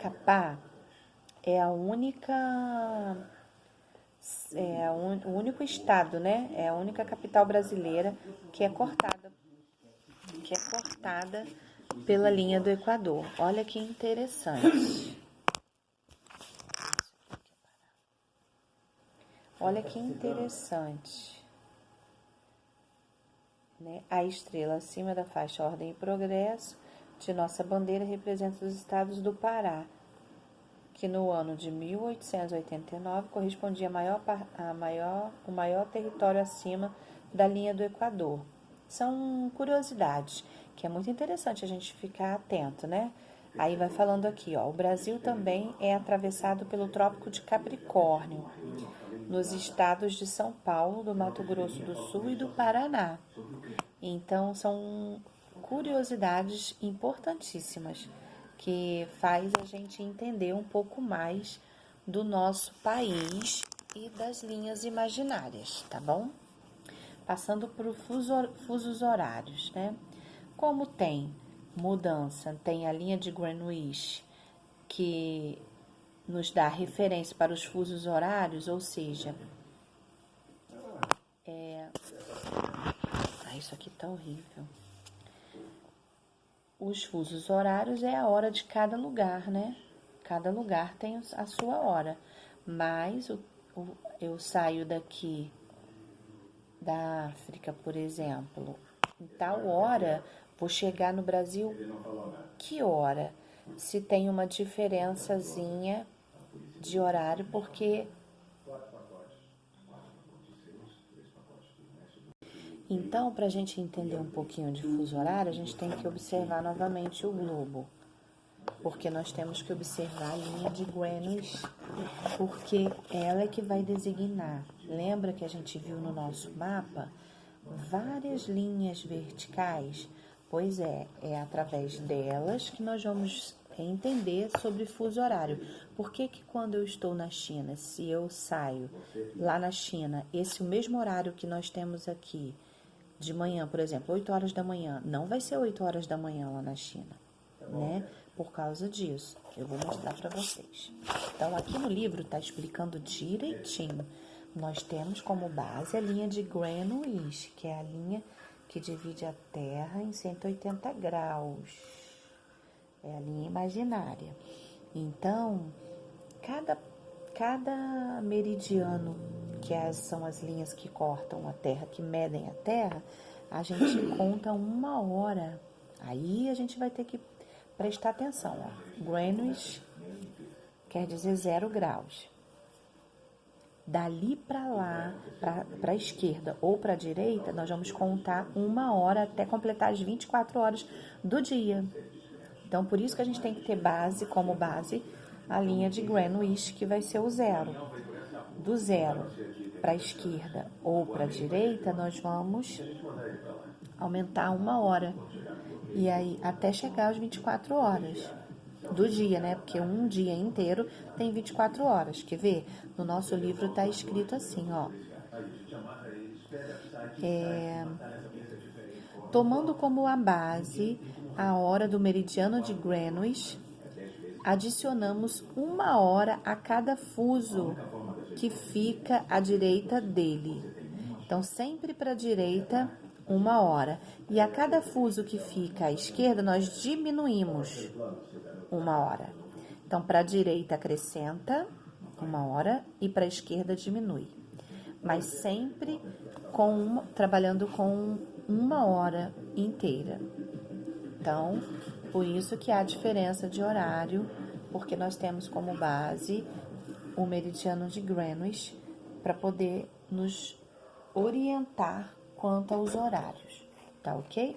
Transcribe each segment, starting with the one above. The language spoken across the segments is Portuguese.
Macapá é a única, o único estado, né? É a única capital brasileira que é cortada pela linha do Equador. Olha que interessante. Olha que interessante, né? A estrela acima da faixa Ordem e Progresso de nossa bandeira representa os estados do Pará, que no ano de 1889 correspondia o maior território acima da linha do Equador. São curiosidades que é muito interessante a gente ficar atento, né? Aí vai falando aqui, ó, o Brasil também é atravessado pelo Trópico de Capricórnio, nos estados de São Paulo, do Mato Grosso do Sul e do Paraná. Então, são curiosidades importantíssimas que faz a gente entender um pouco mais do nosso país e das linhas imaginárias, tá bom? Passando para os fusos horários, né? Como tem mudança, tem a linha de Greenwich, que nos dá referência para os fusos horários, ou seja, isso aqui tá horrível. Os fusos horários é a hora de cada lugar, né? Cada lugar tem a sua hora. Mas eu saio daqui da África, por exemplo, em tal hora, vou chegar no Brasil que hora? Se tem uma diferençazinha de horário, porque então, para a gente entender um pouquinho de fuso horário, a gente tem que observar novamente o globo, porque nós temos que observar a linha de Greenwich, porque ela é que vai designar. Lembra que a gente viu no nosso mapa várias linhas verticais? Pois é através delas que nós vamos entender sobre fuso horário. Por que quando eu estou na China, se eu saio lá na China, esse o mesmo horário que nós temos aqui, de manhã, por exemplo, 8 horas da manhã, não vai ser 8 horas da manhã lá na China, né? Por causa disso, eu vou mostrar para vocês. Então, aqui no livro está explicando direitinho. Nós temos como base a linha de Greenwich, que é a linha que divide a Terra em 180 graus. É a linha imaginária. Então, cada meridiano, são as linhas que cortam a Terra, que medem a Terra, a gente conta 1 hora. Aí a gente vai ter que prestar atenção. Ó. Greenwich quer dizer 0 graus. Dali para lá, para a esquerda ou para a direita, nós vamos contar 1 hora até completar as 24 horas do dia. Então, por isso que a gente tem que ter como base a linha de Greenwich, que vai ser o 0. Do 0 para a esquerda ou para a direita, nós vamos aumentar 1 hora. E aí, até chegar às 24 horas do dia, né? Porque um dia inteiro tem 24 horas. Quer ver? No nosso livro está escrito assim, ó. Tomando como a base a hora do meridiano de Greenwich, adicionamos 1 hora a cada fuso que fica à direita dele. Então, sempre para a direita, 1 hora. E a cada fuso que fica à esquerda, nós diminuímos 1 hora. Então, para a direita acrescenta 1 hora e para a esquerda diminui. Mas sempre trabalhando com 1 hora inteira. Então, por isso que há diferença de horário, porque nós temos como base o meridiano de Greenwich para poder nos orientar quanto aos horários, tá ok?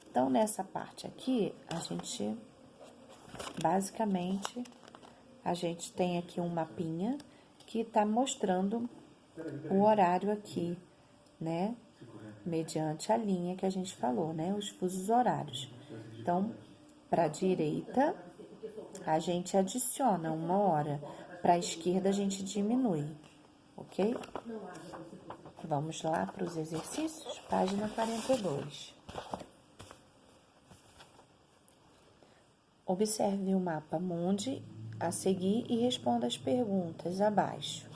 Então, nessa parte aqui, basicamente, a gente tem aqui um mapinha que está mostrando o horário aqui, né? Mediante a linha que a gente falou, né? Os fusos horários. Então, para a direita, a gente adiciona 1 hora. Para a esquerda, a gente diminui, ok? Vamos lá para os exercícios, página 42. Observe o mapa mundi a seguir e responda as perguntas abaixo.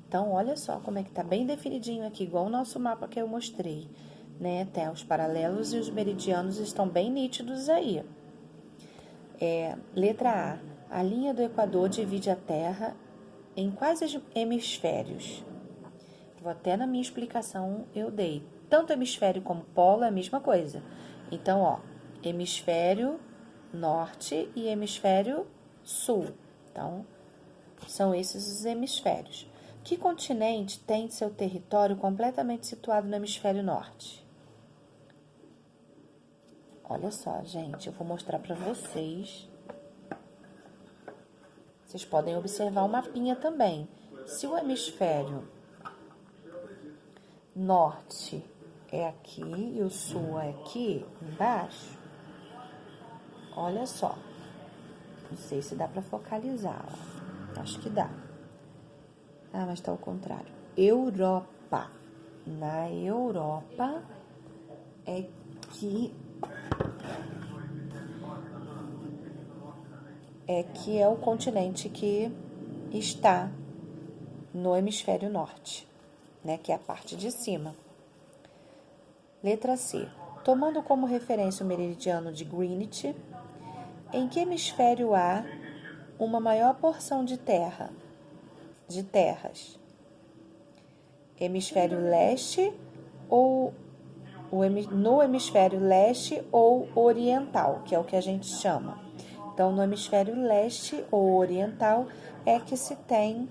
Então, olha só como é que tá bem definidinho aqui, igual o nosso mapa que eu mostrei, né? Até os paralelos e os meridianos estão bem nítidos aí. Letra A. A linha do Equador divide a Terra em quais hemisférios? Até na minha explicação eu dei. Tanto hemisfério como polo é a mesma coisa. Então, ó, hemisfério norte e hemisfério sul. Então, são esses os hemisférios. Que continente tem seu território completamente situado no hemisfério norte? Olha só, gente, eu vou mostrar para vocês. Vocês podem observar o mapinha também. Se o hemisfério norte é aqui e o sul é aqui embaixo, olha só. Não sei se dá para focalizar, ó. Acho que dá. Ah, mas tá ao contrário. Europa. Na Europa é que é o continente que está no hemisfério norte, né, que é a parte de cima. Letra C. Tomando como referência o meridiano de Greenwich, em que hemisfério há uma maior porção de terras? Hemisfério leste ou no hemisfério leste ou oriental, que é o que a gente chama. Então, no hemisfério leste ou oriental é que se tem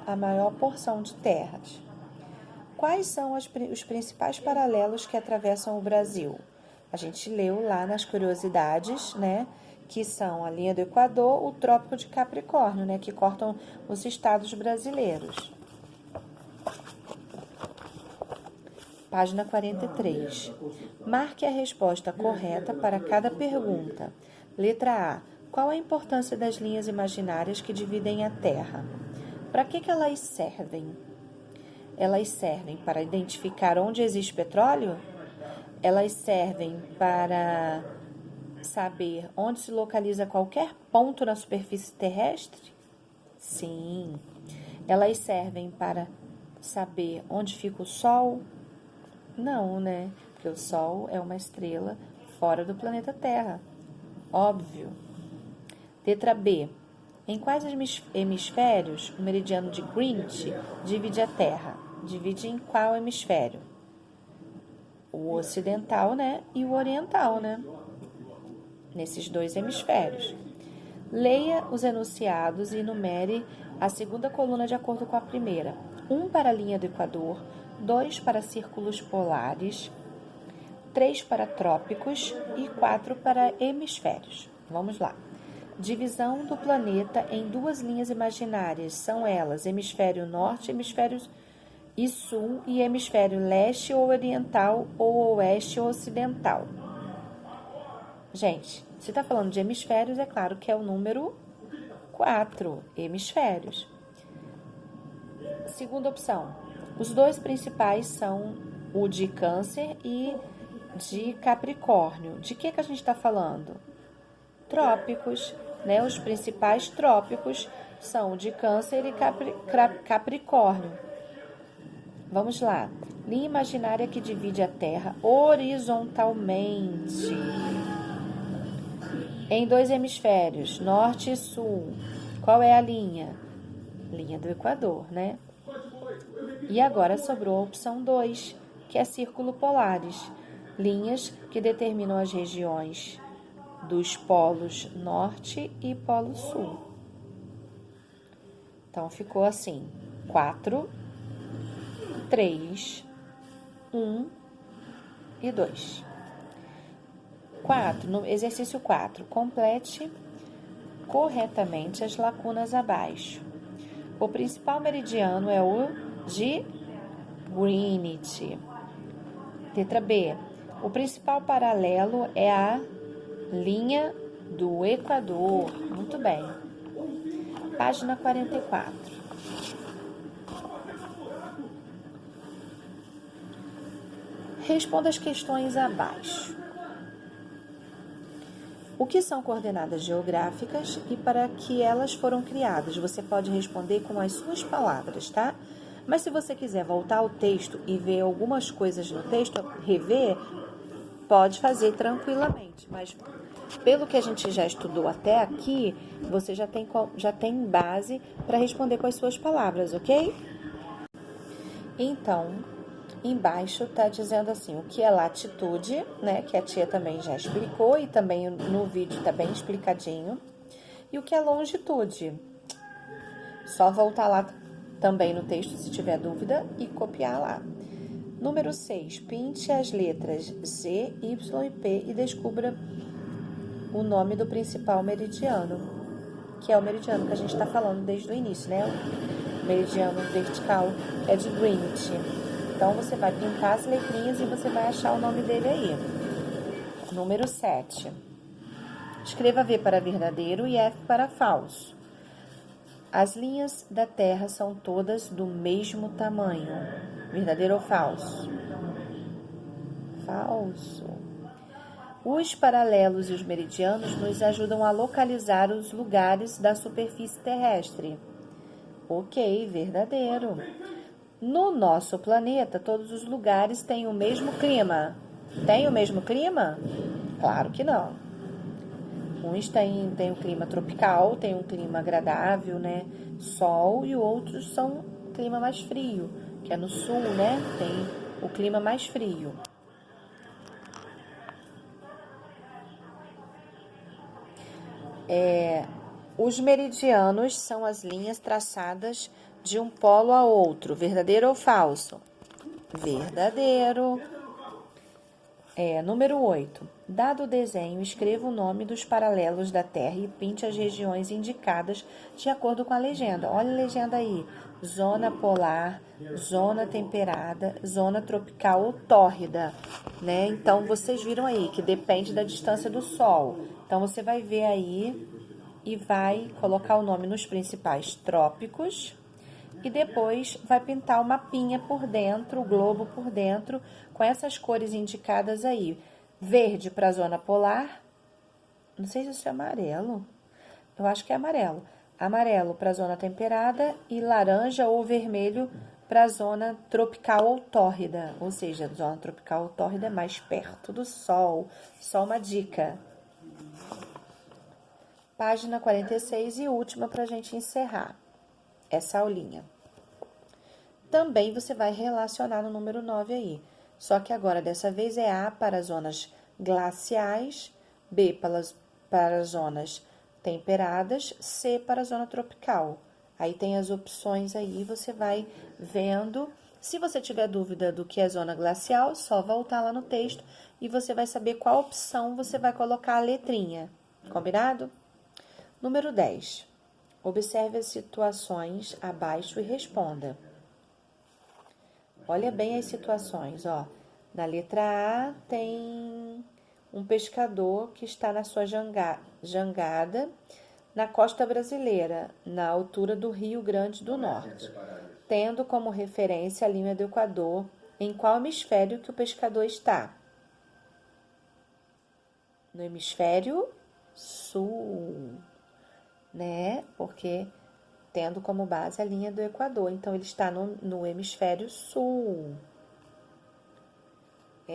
a maior porção de terras. Quais são os principais paralelos que atravessam o Brasil? A gente leu lá nas curiosidades, né? Que são a linha do Equador, o Trópico de Capricórnio, né? Que cortam os estados brasileiros. Página 43. Marque a resposta correta para cada pergunta. Letra A. Qual a importância das linhas imaginárias que dividem a Terra? Para que elas servem? Elas servem para identificar onde existe petróleo? Elas servem para saber onde se localiza qualquer ponto na superfície terrestre? Sim. Elas servem para saber onde fica o Sol? Não, né? Porque o Sol é uma estrela fora do planeta Terra. Óbvio. Letra B. Em quais hemisférios o meridiano de Greenwich divide a Terra? Divide em qual hemisfério? O ocidental, né? E o oriental, né? Nesses dois hemisférios. Leia os enunciados e enumere a segunda coluna de acordo com a primeira. 1 para a linha do Equador, 2 para círculos polares, 3 para trópicos e 4 para hemisférios. Vamos lá. Divisão do planeta em duas linhas imaginárias. São elas hemisfério norte, hemisfério e sul e hemisfério leste ou oriental ou oeste ou ocidental. Gente, se está falando de hemisférios, é claro que é o número 4, hemisférios. Segunda opção. Os dois principais são o de Câncer e de Capricórnio. De que a gente está falando? Trópicos, né? Os principais trópicos são o de Câncer e Capricórnio. Vamos lá. Linha imaginária que divide a Terra horizontalmente em dois hemisférios, norte e sul. Qual é a linha? Linha do Equador, né? E agora sobrou a opção 2, que é círculo polares. Linhas que determinam as regiões dos polos norte e polo sul. Então, ficou assim, 4, 3, 1 e 2. 4, no exercício 4, complete corretamente as lacunas abaixo. O principal meridiano é o de Greenwich. Letra B. O principal paralelo é a linha do Equador. Muito bem. Página 44. Responda as questões abaixo. O que são coordenadas geográficas e para que elas foram criadas? Você pode responder com as suas palavras, tá? Mas se você quiser voltar ao texto e ver algumas coisas no texto, rever, pode fazer tranquilamente. Mas pelo que a gente já estudou até aqui, você já tem base para responder com as suas palavras, ok? Então, embaixo está dizendo assim, o que é latitude, né? Que a tia também já explicou e também no vídeo está bem explicadinho. E o que é longitude? Só voltar lá também no texto se tiver dúvida e copiar lá. Número 6. Pinte as letras Z, Y e P e descubra o nome do principal meridiano, que é o meridiano que a gente está falando desde o início, né? O meridiano vertical é de Greenwich. Então, você vai pintar as letrinhas e você vai achar o nome dele aí. Número 7. Escreva V para verdadeiro e F para falso. As linhas da Terra são todas do mesmo tamanho. Verdadeiro ou falso? Falso. Os paralelos e os meridianos nos ajudam a localizar os lugares da superfície terrestre. Ok, verdadeiro. No nosso planeta, todos os lugares têm o mesmo clima. Tem o mesmo clima? Claro que não. Uns têm um clima tropical, tem um clima agradável, né? Sol, e outros são um clima mais frio, que é no sul, né? Tem o clima mais frio. Os meridianos são as linhas traçadas de um polo a outro. Verdadeiro ou falso? Verdadeiro. Número 8. Dado o desenho, escreva o nome dos paralelos da Terra e pinte as regiões indicadas de acordo com a legenda. Olha a legenda aí. Zona polar, zona temperada, zona tropical ou tórrida, né? Então, vocês viram aí que depende da distância do Sol. Então, você vai ver aí e vai colocar o nome nos principais trópicos e depois vai pintar o mapinha por dentro, o globo por dentro, com essas cores indicadas aí. Verde para a zona polar, não sei se isso é amarelo, eu acho que é amarelo. Amarelo para a zona temperada e laranja ou vermelho para a zona tropical ou tórrida, ou seja, a zona tropical ou tórrida é mais perto do Sol. Só uma dica. Página 46 e última para a gente encerrar essa aulinha. Também você vai relacionar no número 9 aí. Só que agora, dessa vez, é A para zonas glaciais, B para zonas temperadas, C para zona tropical. Aí tem as opções aí, você vai vendo. Se você tiver dúvida do que é zona glacial, só voltar lá no texto e você vai saber qual opção você vai colocar a letrinha. Combinado? Número 10. Observe as situações abaixo e responda. Olha bem as situações, ó. Na letra A tem um pescador que está na sua jangada na costa brasileira, na altura do Rio Grande do Norte, tendo como referência a linha do Equador. Em qual hemisfério que o pescador está? No hemisfério sul, né? Porque tendo como base a linha do Equador. Então, ele está no hemisfério sul.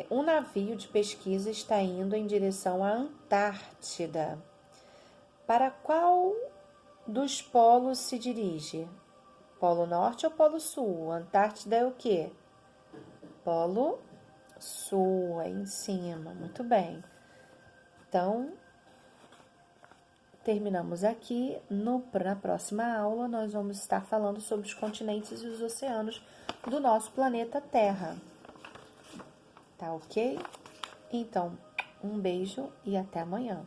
Um navio de pesquisa está indo em direção à Antártida. Para qual dos polos se dirige? Polo Norte ou Polo Sul? Antártida é o quê? Polo Sul, é em cima. Muito bem. Então, terminamos aqui. Na próxima aula, nós vamos estar falando sobre os continentes e os oceanos do nosso planeta Terra. Tá ok? Então, um beijo e até amanhã.